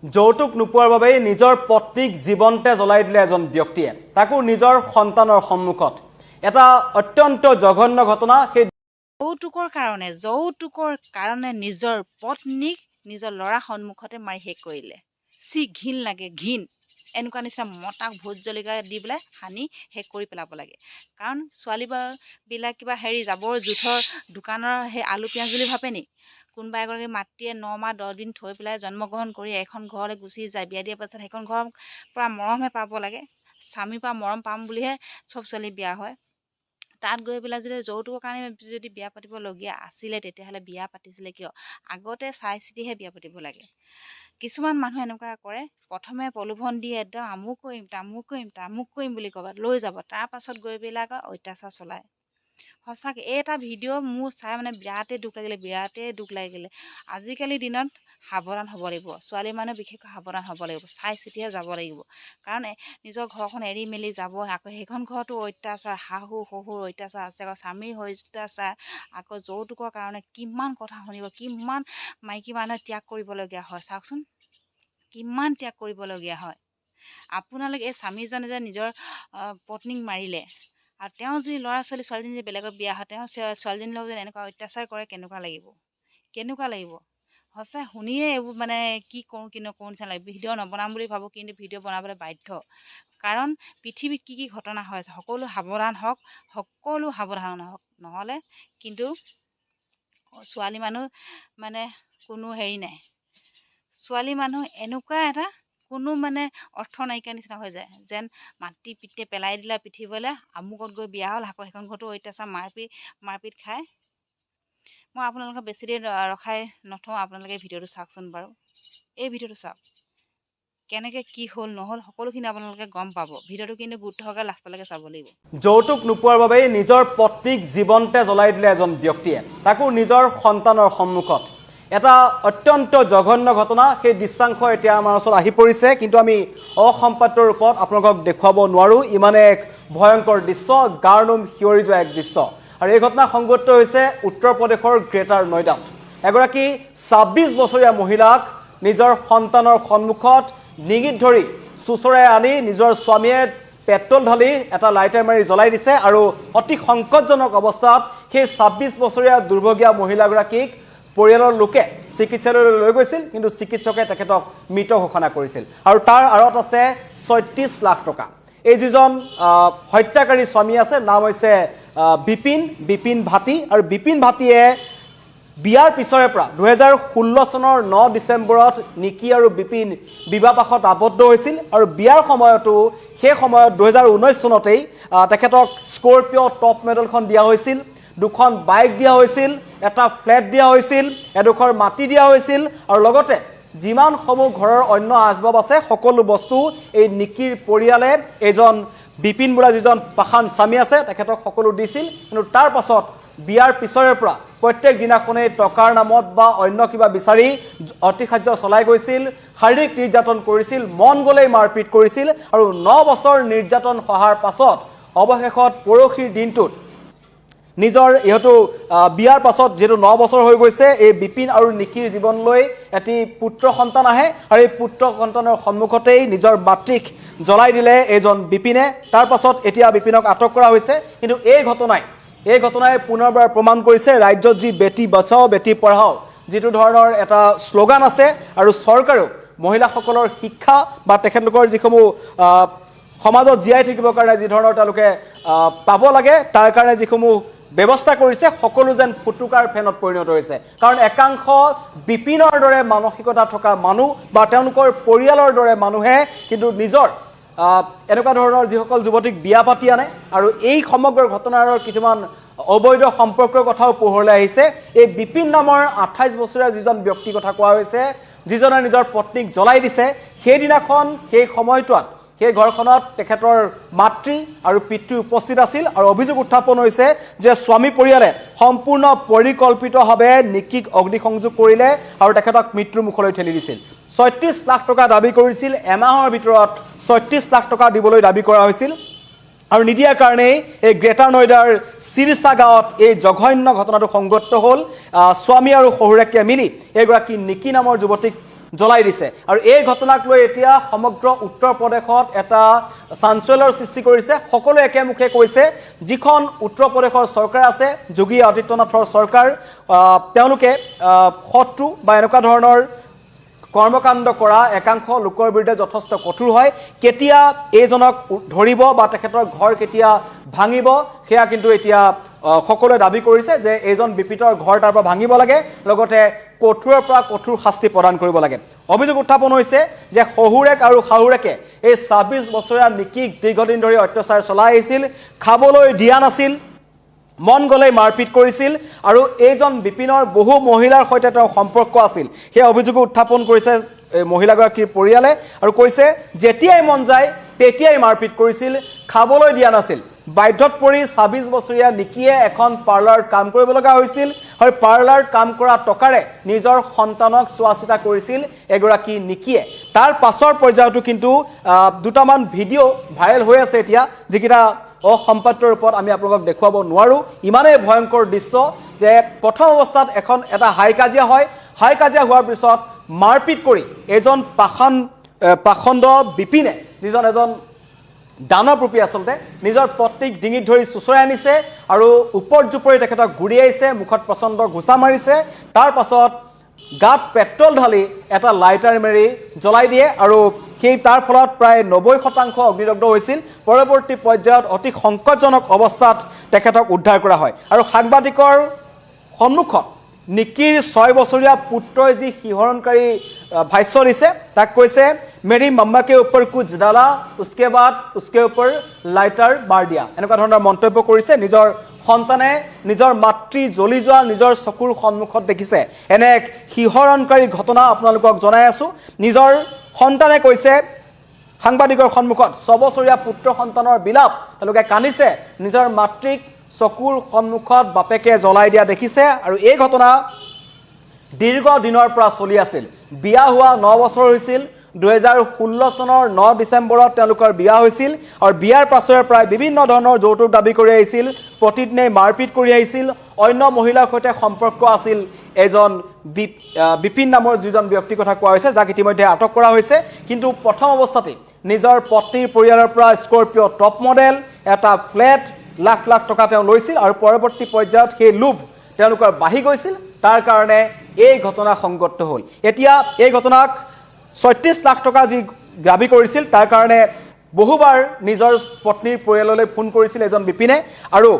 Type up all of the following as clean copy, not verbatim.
যৌতুক নোপোৱাৰ বাবে নিজৰ পত্নীক জীৱনতে জ্বলাই দিলে এজন ব্যক্তিয়ে তাকো নিজৰ সন্তানৰ সন্মুখত এটা অত্যন্ত জঘন্য ঘটনা সেই যৌতুকৰ কাৰণে নিজৰ পত্নীক নিজৰ ল'ৰা সন্মুখতে মাৰি শেষ কৰিলে ঘিণ লাগে ঘিণ এনেকুৱা নিচিনা মতাক ভোট জলকীয়া দি পেলাই সানি শেষ কৰি পেলাব লাগে কাৰণ ছোৱালীবিলাক কিবা জাবৰ জোঁথৰ দোকানৰ সেই আলু পিঁয়াজ বুলি ভাবে নি কোনোবা এগৰাকী মাতৃয়ে 9 মাহ 10 দিন থৈ পেলাই জন্মগ্ৰহণ কৰি এখন ঘৰলৈ গুচি যায় বিয়া দিয়াৰ পাছত সেইখন ঘৰৰ পৰা মৰমহে পাব লাগে স্বামীৰ পৰা মৰম পাম বুলিহে চব ছোৱালী বিয়া হয় তাত গৈ পেলাই যদি যৌতুকৰ কাৰণে যদি বিয়া পাতিবলগীয়া আছিলে তেতিয়াহ'লে বিয়া পাতিছিলে কিয় আগতে চাই চিতিহে বিয়া পাতিব লাগে কিছুমান মানুহ এনেকুৱা কৰে প্ৰথমে প্ৰলোভন দিয়ে একদম আমুক কৰিম বুলি ক'ৰবাত লৈ যাব তাৰ পাছত গৈ পেলাই অত্যাচাৰ চলায় সঁচাকৈ এটা ভিডিঅ' মোৰ চাই মানে বিৰাটেই দুখ লাগিলে আজিকালি দিনত সাৱধান হ'ব লাগিব ছোৱালী মানুহ বিশেষকৈ সাৱধান হ'ব লাগিব চাই চিতিহে যাব লাগিব কাৰণ নিজৰ ঘৰখন এৰি মেলি যাব আকৌ সেইখন ঘৰতো অত্যাচাৰ শাহু শহুৰ অত্যাচাৰ আছে আকৌ স্বামীৰ অত্যাচাৰ আকৌ যৌতুকৰ কাৰণে কিমান কথা শুনিব কিমান মাইকী মানুহে ত্যাগ কৰিবলগীয়া হয় চাওকচোন কিমান ত্যাগ কৰিবলগীয়া হয় আপোনালোকে এই স্বামীজনে যে নিজৰ পত্নীক মাৰিলে আৰু তেওঁ যি ল'ৰা ছোৱালীজনী যে বেলেগত বিয়া হয় তেওঁ ছোৱালীজনীৰ লগত যেন এনেকুৱা অত্যাচাৰ কৰে কেনেকুৱা লাগিব সঁচাই শুনিয়ে এইবোৰ মানে কি কৰোঁ কি নকৰোঁ নিচিনা লাগে ভিডিঅ' নবনাম বুলি ভাবোঁ কিন্তু ভিডিঅ' বনাবলৈ বাধ্য কাৰণ পৃথিৱীত কি ঘটনা হৈ আছে সকলো সাৱধান হওক নহ'লে কিন্তু ছোৱালী মানুহ মানে কোনো নাই ছোৱালী মানুহ এনেকুৱা এটা কোনো মানে অৰ্থ নাইকিয়া নিচিনা হৈ যায় যেন মাতৃ পিতৃয়ে পেলাই দিলে পৃথিৱীলৈ আমুকত গৈ বিয়া হ'ল আকৌ সেইখন ঘৰতো অত্যাচাৰ মাৰপিট খায় মই আপোনালোকক বেছি দেৰি ৰখাই নথওঁ আপোনালোকে ভিডিঅ'টো চাওকচোন বাৰু এই ভিডিঅ'টো চাওক কেনেকৈ কি হ'ল নহ'ল সকলোখিনি আপোনালোকে গম পাব ভিডিঅ'টো কিন্তু গুৰুত্ব সহকাৰে লাষ্টলৈকে চাব লাগিব যৌতুক নোপোৱাৰ বাবে নিজৰ পত্নীক জীৱনতে জ্বলাই দিলে এজন ব্যক্তিয়ে তাকো নিজৰ সন্তানৰ সন্মুখত এটা অত্যন্ত জঘন্য ঘটনা সেই দৃশ্যাংশ এতিয়া আমাৰ ওচৰত আহি পৰিছে কিন্তু আমি অসম্পাদ্য ৰূপত আপোনালোকক দেখুৱাব নোৱাৰোঁ ইমানে এক ভয়ংকৰ দৃশ্য গাৰ নোম শিয়ৰি যোৱা এক দৃশ্য আৰু এই ঘটনা সংঘটিত হৈছে উত্তৰ প্ৰদেশৰ গ্ৰেটাৰ নয়ডাত এগৰাকী 26 বছৰীয়া মহিলাক নিজৰ সন্তানৰ সন্মুখত ডিঙিত ধৰি চুচৰাই আনি নিজৰ স্বামীয়ে পেট্ৰল ঢালি এটা লাইটাৰ মাৰি জ্বলাই দিছে আৰু অতি সংকটজনক অৱস্থাত সেই 26 বছৰীয়া দুৰ্ভগীয়া মহিলাগৰাকীক পৰিয়ালৰ লোকে চিকিৎসালয়লৈ লৈ গৈছিল কিন্তু চিকিৎসকে তেখেতক মৃত ঘোষণা কৰিছিল আৰু তাৰ আঁৰত আছে 36 লাখ টকা এই যিজন হত্যাকাৰী স্বামী আছে নাম হৈছে বিপিন ভাটি আৰু বিপিন ভাটিয়ে বিয়াৰ পিছৰে পৰা 2016 চনৰ 9 ডিচেম্বৰত নিকি আৰু বিপিন বিবাহপাশত আবদ্ধ হৈছিল আৰু বিয়াৰ সময়তো সেই সময়ত 2019 চনতেই তেখেতক স্কৰপিঅ টপ মডেলখন দিয়া হৈছিল দুখন বাইক দিয়া হৈছিল এটা ফ্লেট দিয়া হৈছিল এডোখৰ মাটি দিয়া হৈছিল আৰু লগতে যিমান সমূহ ঘৰৰ অন্য আচবাব আছে সকলো বস্তু এই নিকিৰ পৰিয়ালে এজন বিপিন বুঢ়া যিজন পাখান স্বামী আছে তেখেতক সকলো দিছিল কিন্তু তাৰ পাছত বিয়াৰ পিছৰে পৰা প্ৰত্যেক দিনাখনেই টকাৰ নামত বা অন্য কিবা বিচাৰি অতিশায্য চলাই গৈছিল শাৰীৰিক নিৰ্যাতন কৰিছিল মন গলেই মাৰপিট কৰিছিল আৰু 9 বছৰ নিৰ্যাতন সহাৰ পাছত অৱশেষত পৰহিৰ দিনটোত নিজৰ ইহতো বিয়াৰ পাছত যেটো 9 বছৰ হৈ গৈছে এই বিপিন আৰু নিকিৰ জীৱনলৈ এটি পুত্ৰ সন্তান আহে আৰু এই পুত্ৰ সন্তানৰ সন্মুখতেই নিজৰ মাতৃক জ্বলাই দিলে এজন বিপিনে তাৰ পাছত এতিয়া বিপিনক আটক কৰা হৈছে কিন্তু এই ঘটনাই পুনৰবাৰ প্ৰমাণ কৰিছে ৰাজ্যত যি বেটি বচাও বেটি পঢ়াও যেটো ধৰণৰ এটা স্লোগান আছে আৰু চৰকাৰেও মহিলাসকলৰ শিক্ষা বা তেখেতলোকৰ যিসমূহ সমাজত জীয়াই থাকিবৰ কাৰণে যি ধৰণৰ তেওঁলোকে পাব লাগে তাৰ কাৰণে যিসমূহ ব্যৱস্থা কৰিছে সকলো যেন ফুটুকাৰ ফেনত পৰিণত হৈছে কাৰণ একাংশ বিপিনৰ দৰে মানসিকতা থকা মানুহ বা তেওঁলোকৰ পৰিয়ালৰ দৰে মানুহে কিন্তু নিজৰ এনেকুৱা ধৰণৰ যিসকল যুৱতীক বিয়া পাতি আনে আৰু এই সমগ্ৰ ঘটনাৰ কিছুমান অবৈধ সম্পৰ্কৰ কথাও পোহৰলৈ আহিছে এই বিপিন নামৰ 28 বছৰীয়া যিজন ব্যক্তি কথা কোৱা হৈছে যিজনে নিজৰ পত্নীক জ্বলাই দিছে সেই দিনাখন সেই সময়টোত সেই ঘৰখনত তেখেতৰ মাতৃ আৰু পিতৃ উপস্থিত আছিল আৰু অভিযোগ উত্থাপন হৈছে যে স্বামী পৰিয়ালে সম্পূৰ্ণ পৰিকল্পিতভাৱে নিকিক অগ্নিসংযোগ কৰিলে আৰু তেখেতক মৃত্যুৰ মুখলৈ ঠেলি দিছিল 36 লাখ টকা দাবী কৰিছিল এমাহৰ ভিতৰত 36 লাখ টকা দিবলৈ দাবী কৰা হৈছিল আৰু নিদিয়াৰ কাৰণে এই গ্ৰেটাৰ নয়ডাৰ চিৰসা গাঁৱত এই জঘন্য ঘটনাটো সংঘটিত হ'ল স্বামী আৰু শহুৰেকে মিলি এগৰাকী নিকি নামৰ যুৱতীক জ্বলাই দিছে আৰু এই ঘটনাক লৈ এতিয়া সমগ্ৰ উত্তৰ প্ৰদেশত এটা চাঞ্চল্যৰ সৃষ্টি কৰিছে সকলো একেমুখে কৈছে যিখন উত্তৰ প্ৰদেশৰ চৰকাৰ আছে যোগী আদিত্যনাথৰ চৰকাৰ তেওঁলোকে শত্ৰু বা এনেকুৱা ধৰণৰ কৰ্মকাণ্ড কৰা একাংশ লোকৰ বিৰুদ্ধে যথেষ্ট কঠোৰ হয় কেতিয়া এইজনক ধৰিব বা তেখেতৰ ঘৰ কেতিয়া ভাঙিব সেয়া কিন্তু এতিয়া সকলোৱে দাবী কৰিছে যে এইজন বিপিতৰ ঘৰ তাৰ পৰা ভাঙিব লাগে লগতে কঠোৰৰ পৰা কঠোৰ শাস্তি প্ৰদান কৰিব লাগে অভিযোগ উত্থাপন হৈছে যে শহুৰেক আৰু শাহুৰেকে এই ২৬ বছৰীয়া নিকিক দীৰ্ঘদিন ধৰি অত্যাচাৰ চলাই আহিছিল খাবলৈ দিয়া নাছিল মন গলে মাৰপিট কৰিছিল আৰু এইজন বিপিনৰ বহু মহিলাৰ সৈতে তেওঁৰ সম্পৰ্ক আছিল সেই অভিযোগ উত্থাপন কৰিছে মহিলাগৰাকীৰ পৰিয়ালে আৰু কৈছে যেতিয়াই মন যায় তেতিয়াই মাৰপিট কৰিছিল খাবলৈ দিয়া নাছিল বাধ্যত পৰি ২৬ বছৰীয়া নিকিয়ে এখন পাৰ্লাৰত কাম কৰিব লগা হৈছিল আৰু পাৰ্লাৰত কাম কৰা টকাৰে নিজৰ সন্তানক চোৱাচিতা কৰিছিল এগৰাকী নিকিয়ে তাৰ পাছৰ পৰ্যায়তো কিন্তু দুটামান ভিডিঅ' ভাইৰেল হৈ আছে এতিয়া যিকেইটা অসম্পাদ্য ৰূপত আমি আপোনালোকক দেখুৱাব নোৱাৰো ইমানেই ভয়ংকৰ দৃশ্য যে প্ৰথম অৱস্থাত এটা হাই কাজিয়া হয় হাই কাজিয়া হোৱাৰ পিছত মাৰপিট কৰি এজন পাখণ্ড বিপিনে এজন দানৱ ৰূপী আচলতে নিজৰ পত্নীক ডিঙিত ধৰি চুচৰাই আনিছে আৰু ওপৰ জোপৰি তেখেতক ঘূৰি আহিছে মুখত প্ৰচণ্ড ঘোচা মাৰিছে তাৰ পাছত গাত পেট্ৰল ঢালি এটা লাইটাৰ মাৰি জ্বলাই দিয়ে আৰু সেই তাৰ ফলত প্ৰায় ৯০% অগ্নিদগ্ধ হৈছিল পৰৱৰ্তী পৰ্যায়ত অতি সংকটজনক অৱস্থাত তেখেতক উদ্ধাৰ কৰা হয় আৰু সাংবাদিকৰ সন্মুখত নিকিৰ ৬ বছৰীয়া পুত্ৰই যি শিহৰণকাৰী ভাষ্য দিছে তাক কৈছে মেৰি মম্মা के ऊपर कुछ डाला उसके बाद उसके ऊपर लाइटार मार दिया এনেকুৱা ধৰণৰ মন্তব্য কৰিছে নিজৰ সন্তানে নিজৰ মাতৃ জ্বলি যোৱা নিজৰ চকুৰ সন্মুখত দেখিছে এনে এক শিহৰণকাৰী ঘটনা আপোনালোকক জনাই আছো নিজৰ সন্তানে কৈছে সাংবাদিকৰ সন্মুখত ৬ বছৰীয়া পুত্ৰ সন্তানৰ বিলাপ তেওঁলোকে কান্দিছে নিজৰ মাতৃক চকুৰ সন্মুখত বাপেকে জ্বলাই দিয়া দেখিছে আৰু এই ঘটনা দীৰ্ঘ দিনৰ পৰা চলি আছিল বিয়া হোৱা ৯ বছৰ হৈছিল 2016 চনৰ 9 ডিচেম্বৰত তেওঁলোকৰ বিয়া হৈছিল আৰু বিয়াৰ পাছৰে প্ৰায় বিভিন্ন ধৰণৰ যৌতুক দাবী কৰি আহিছিল প্ৰতিদিনে মাৰপিট কৰি আহিছিল অন্য মহিলাৰ সৈতে সম্পৰ্ক আছিল এজন বিপিন নামৰ যিজন ব্যক্তিৰ কথা কোৱা হৈছে যাক ইতিমধ্যে আটক কৰা হৈছে কিন্তু প্ৰথম অৱস্থাতে নিজৰ পত্নীৰ পৰিয়ালৰ পৰা স্কৰপিঅ টপ মডেল এটা ফ্লেট লাখ লাখ টকা তেওঁ লৈছিল আৰু পৰৱৰ্তী পৰ্যায়ত সেই লোভ তেওঁলোকৰ বাঢ়ি গৈছিল তাৰ কাৰণে এই ঘটনা সংঘটিত হ'ল এতিয়া এই ঘটনাক ৩৬ লাখ টকা যি দাবী কৰিছিল তাৰ কাৰণে বহুবাৰ নিজৰ পত্নীৰ পৰিয়াললৈ ফোন কৰিছিল এজন বিপিনে আৰু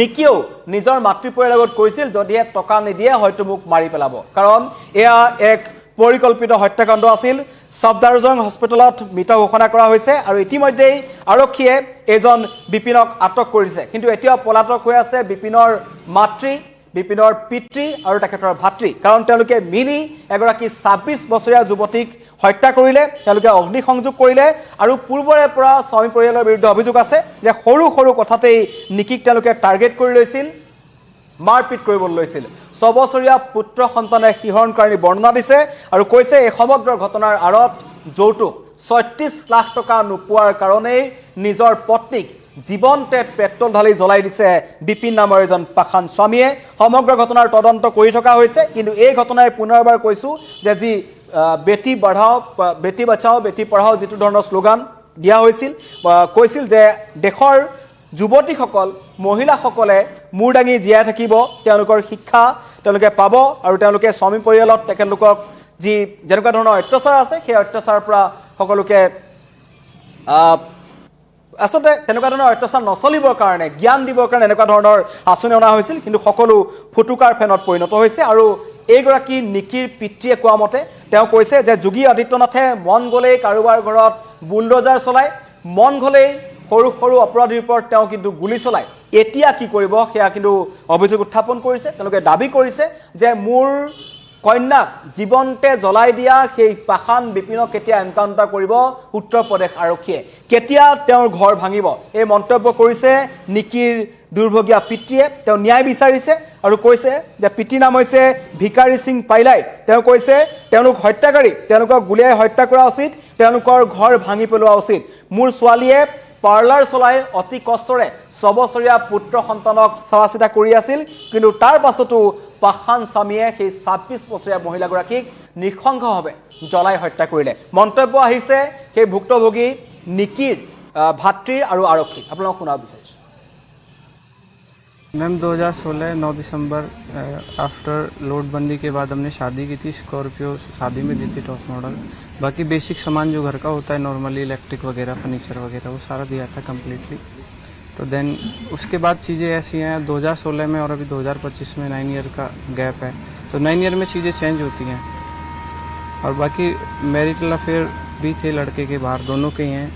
নিকিয়েও নিজৰ মাতৃ পৰিয়ালৰ লগত কৈছিল যদিহে টকা নিদিয়ে হয়তো মোক মাৰি পেলাব কাৰণ এয়া এক পৰিকল্পিত হত্যাকাণ্ড আছিল সফদাৰজং হস্পিটেলত মৃত ঘোষণা কৰা হৈছে আৰু ইতিমধ্যেই আৰক্ষীয়ে এজন বিপিনক আটক কৰিছে কিন্তু এতিয়া পলাতক হৈ আছে বিপিনৰ মাতৃ বিপিনৰ পিতৃ আৰু তেখেতৰ ভাতৃ কাৰণ তেওঁলোকে মিলি এগৰাকী ২৬ বছৰীয়া যুৱতীক হত্যা কৰিলে তেওঁলোকে অগ্নি সংযোগ কৰিলে আৰু পূৰ্বৰে পৰা স্বামী পৰিয়ালৰ বিৰুদ্ধে অভিযোগ আছে যে সৰু সৰু কথাতেই নিকিক তেওঁলোকে টাৰ্গেট কৰি লৈছিল মাৰপিট কৰিবলৈ লৈছিল ৬ বছৰীয়া পুত্ৰ সন্তানে শিহৰণকাৰী বৰ্ণনা দিছে আৰু কৈছে এই সমগ্ৰ ঘটনাৰ আঁৰত যৌতুক ৩৬ লাখ টকা নোপোৱাৰ কাৰণেই নিজৰ পত্নীক জীৱনতে পেট্ৰল ঢালি জ্বলাই দিছে বিপিন নামৰ এজন পাখান স্বামীয়ে সমগ্ৰ ঘটনাৰ তদন্ত কৰি থকা হৈছে কিন্তু এই ঘটনাই পুনৰবাৰ কৈছো যে যি বেটি বঢ়াও বেটি বচাও বেটি পঢ়াও যিটো ধৰণৰ শ্লোগান দিয়া হৈছিল কৈছিল যে দেশৰ যুৱতীসকল মহিলাসকলে মূৰ দাঙি জীয়াই থাকিব তেওঁলোকৰ শিক্ষা তেওঁলোকে পাব আৰু তেওঁলোকে স্বামী পৰিয়ালত তেখেতলোকক যি যেনেকুৱা ধৰণৰ অত্যাচাৰ আছে সেই অত্যাচাৰৰ পৰা সকলোকে আসলে তেনেকুৱা ধৰণৰ অত্যাচাৰ নচলিবৰ কাৰণে জ্ঞান দিবৰ কাৰণে এনেকুৱা ধৰণৰ আঁচনি অনা হৈছিল কিন্তু সকলো ফুটুকাৰ ফেনত পৰিণত হৈছে আৰু এইগৰাকী নিকিৰ পিতৃয়ে কোৱা মতে তেওঁ কৈছে যে যোগী আদিত্যনাথে মন গ'লেই কাৰোবাৰ ঘৰত বুলডোজাৰ চলায় মন গ'লেই সৰু সৰু অপৰাধীৰ ওপৰত তেওঁ কিন্তু গুলি চলায় এতিয়া কি কৰিব সেয়া কিন্তু অভিযোগ উত্থাপন কৰিছে তেওঁলোকে দাবী কৰিছে যে মোৰ কন্যাক জীৱনতে জ্বলাই দিয়া সেই পাখান বিপিনক কেতিয়া এনকাউণ্টাৰ কৰিব উত্তৰ প্ৰদেশ আৰক্ষীয়ে কেতিয়া তেওঁৰ ঘৰ ভাঙিব এই মন্তব্য কৰিছে নিকিৰ দুৰ্ভগীয়া পিতৃয়ে তেওঁ ন্যায় বিচাৰিছে আৰু কৈছে যে পিতৃৰ নাম হৈছে ভিকাৰী সিং পাইলাই তেওঁ কৈছে তেওঁলোক হত্যাকাৰী তেওঁলোকক গুলিয়াই হত্যা কৰা উচিত তেওঁলোকৰ ঘৰ ভাঙি পেলোৱা উচিত মোৰ ছোৱালীয়ে পাৰ্লাৰ চলাই অতি কষ্টৰে ৬ বছৰীয়া পুত্ৰ সন্তানক চোৱাচিতা কৰি আছিল কিন্তু তাৰ পাছতো পাখান স্বামীয়ে সেই 26 বছৰীয়া মহিলাগৰাকীক নৃশংসভাৱে জ্বলাই হত্যা কৰিলে। মন্তব্য আহিছে সেই ভুক্তভোগী নিকিৰ ভাতৃৰ আৰু আৰক্ষী। আপোনালোকক শুনাব বিচাৰিছোঁ। मैम 2016 9 दिसंबर आफ्टर लोडबंदी के बाद हमने शादी की थी। स्कॉर्पियो शादी में दी थी टॉप मॉडल। बाकी बेसिक सामान जो घर का होता है नॉर्मली इलेक्ट्रिक वगैरह फर्नीचर वगैरह वो सारा दिया था कम्प्लीटली। तो देन उसके बाद चीज़ें ऐसी हैं 2016 में और अभी 2025 में 9 ईयर का गैप है। तो 9 ईयर में चीज़ें चेंज होती हैं। और बाकी मैरिटल अफेयर भी थे लड़के के बाहर, दोनों के ही हैं।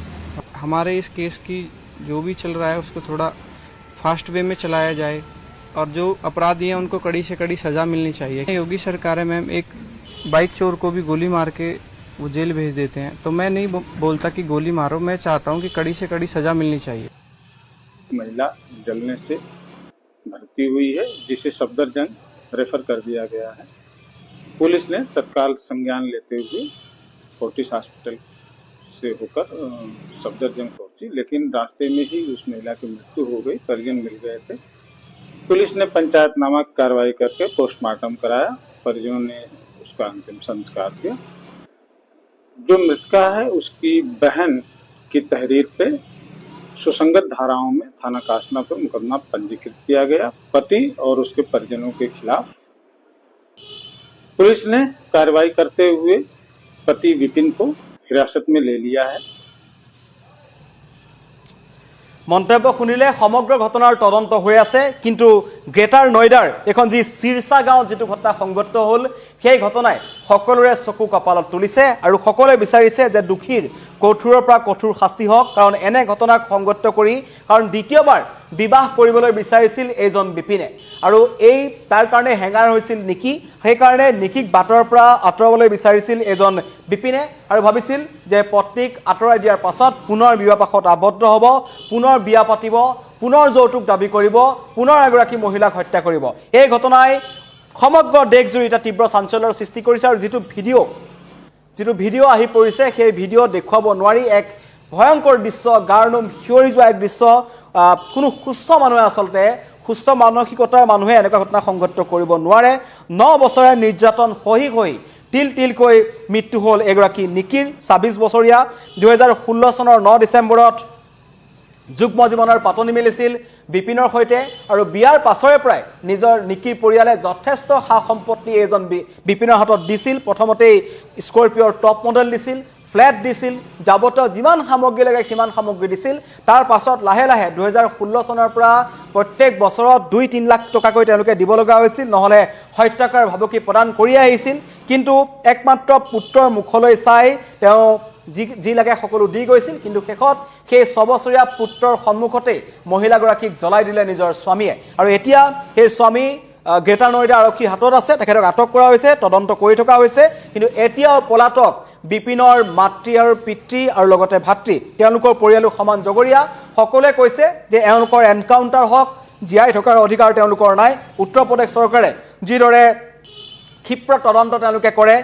हमारे इस केस की जो भी चल रहा है उसको थोड़ा फास्ट वे में चलाया जाए और जो अपराधी हैं उनको कड़ी से कड़ी सज़ा मिलनी चाहिए। योगी सरकार है मैम, एक बाइक चोर को भी गोली मार के वो जेल भेज देते हैं। तो मैं नहीं बोलता कि गोली मारो, मैं चाहता हूँ कि कड़ी से कड़ी सज़ा मिलनी चाहिए। महिला जलने से भर्ती हुई है जिसे सफदरजंग रेफर कर दिया गया है। पुलिस ने तत्काल संज्ञान लेते हुए फोर्टिस हॉस्पिटल से होकर सफदरजंग पहुंची, लेकिन रास्ते में ही उस महिला की मृत्यु हो गई। परिजन मिल गए थे। पुलिस ने पंचायतनामा कार्रवाई करके पोस्टमार्टम कराया। परिजनों ने उसका अंतिम संस्कार किया। जो मृतका है उसकी बहन की तहरीर पे सुसंगत धाराओं में थाना कासना पर मुकदमा पंजीकृत किया गया। पति और उसके परिजनों के खिलाफ पुलिस ने कार्रवाई करते हुए पति विपिन को हिरासत में ले लिया है। মন্তব্য শুনিলে সমগ্ৰ ঘটনাৰ তদন্ত হৈ আছে, কিন্তু গ্ৰেটাৰ নয়ডাৰ এখন যি চিৰচা গাঁৱত যিটো ঘটনা সংঘটিত হ'ল সেই ঘটনাই সকলোৰে চকু কপালত তুলিছে আৰু সকলোৱে বিচাৰিছে যে দোষীৰ কঠোৰৰ পৰা কঠোৰ শাস্তি হওক। কাৰণ এনে ঘটনাক সংঘটিত কৰি কাৰণ দ্বিতীয়বাৰ বিবাহ কৰিবলৈ বিচাৰিছিল এইজন বিপিনে আৰু এই তাৰ কাৰণে হেঙাৰ হৈছিল নিকি। সেইকাৰণে নিকিক বাটৰ পৰা আঁতৰাবলৈ বিচাৰিছিল এজন বিপিনে আৰু ভাবিছিল যে পত্নীক আঁতৰাই দিয়াৰ পাছত পুনৰ বিবাহপাশত আবদ্ধ হ'ব, পুনৰ বিয়া পাতিব, পুনৰ যৌতুক দাবী কৰিব, পুনৰ এগৰাকী মহিলাক হত্যা কৰিব। এই ঘটনাই সমগ্ৰ দেশজুৰি এটা তীব্ৰ চাঞ্চল্যৰ সৃষ্টি কৰিছে আৰু যিটো ভিডিঅ' আহি পৰিছে সেই ভিডিঅ' দেখুৱাব নোৱাৰি। এক ভয়ংকৰ দৃশ্য, গাৰ নোম শিয়ৰি যোৱা এক দৃশ্য। কোনো সুস্থ মানুহে আচলতে সুস্থ মানসিকতাৰ মানুহে এনেকুৱা ঘটনা সংঘটিত কৰিব নোৱাৰে। 9 বছৰে নিৰ্যাতন সহি তিলকৈ মৃত্যু হ'ল এগৰাকী নিকিৰ 26 বছৰীয়া। 2016 চনৰ 9 ডিচেম্বৰত যুগ্ম জীৱনৰ পাতনি মেলিছিল বিপিনৰ সৈতে আৰু বিয়াৰ পাছৰে পৰাই নিজৰ নিকিৰ পৰিয়ালে যথেষ্ট সা সম্পত্তি এইজন বিপিনৰ হাতত দিছিল। প্ৰথমতেই স্কৰ্পিঅ'ৰ টপ মডেল দিছিল, ফ্লেট দিছিল, যাৱতীয় যিমান সামগ্ৰী লাগে সিমান সামগ্ৰী দিছিল। তাৰ পাছত লাহে লাহে 2016 চনৰ পৰা প্ৰত্যেক বছৰত 2-3 লাখ টকাকৈ তেওঁলোকে দিব লগা হৈছিল, নহ'লে হত্যাকাৰ ভাবুকি প্ৰদান কৰি আহিছিল। কিন্তু একমাত্ৰ পুত্ৰৰ মুখলৈ চাই তেওঁ যি লাগে সকলো দি গৈছিল। কিন্তু শেষত সেই 6 বছৰীয়া পুত্ৰৰ সন্মুখতেই মহিলাগৰাকীক জ্বলাই দিলে নিজৰ স্বামীয়ে। আৰু এতিয়া সেই স্বামী গ্ৰেটাৰ নয়ডা আৰক্ষীৰ হাতত আছে, তেখেতক আটক কৰা হৈছে, তদন্ত কৰি থকা হৈছে। কিন্তু এতিয়াও পলাতক বিপিনৰ মাতৃ আৰু পিতৃ আৰু লগতে ভাতৃ, তেওঁলোকৰ পৰিয়ালো সমান জগৰীয়া। সকলোৱে কৈছে যে এওঁলোকৰ এনকাউণ্টাৰ হওক, জীয়াই থকাৰ অধিকাৰ তেওঁলোকৰ নাই। উত্তৰ প্ৰদেশ চৰকাৰে যিদৰে ক্ষিপ্ৰ তদন্ত তেওঁলোকে কৰে,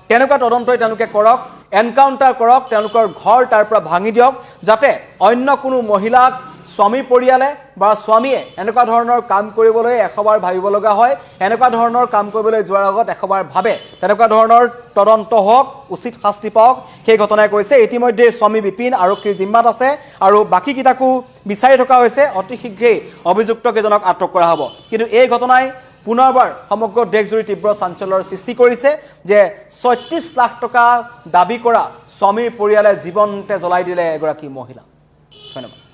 তেনেকুৱা তদন্তই তেওঁলোকে কৰক, এনকাউণ্টাৰ কৰক, তেওঁলোকৰ ঘৰ তাৰ পৰা ভাঙি দিয়ক, যাতে অন্য কোনো মহিলাক স্বামী পৰিয়ালে বা স্বামীয়ে এনেকুৱা ধৰণৰ কাম কৰিবলৈ এশবাৰ ভাবিব লগা হয়। এনেকুৱা ধৰণৰ কাম কৰিবলৈ যোৱাৰ আগত এশবাৰ ভাবে। তেনেকুৱা ধৰণৰ তদন্ত হওক, উচিত শাস্তি পাওক, সেই ঘটনাই কৈছে। ইতিমধ্যে স্বামী বিপিন আৰক্ষীৰ জিম্মাত আছে আৰু বাকীকেইটাকো বিচাৰি থকা হৈছে। অতি শীঘ্ৰেই অভিযুক্তকেইজনক আটক কৰা হ'ব। কিন্তু এই ঘটনাই পুনৰবাৰ সমগ্ৰ দেশজুৰি তীব্ৰ চাঞ্চল্যৰ সৃষ্টি কৰিছে যে 36 লাখ টকা দাবী কৰা স্বামীৰ পৰিয়ালে জীৱনতে জ্বলাই দিলে এগৰাকী মহিলা। ধন্যবাদ।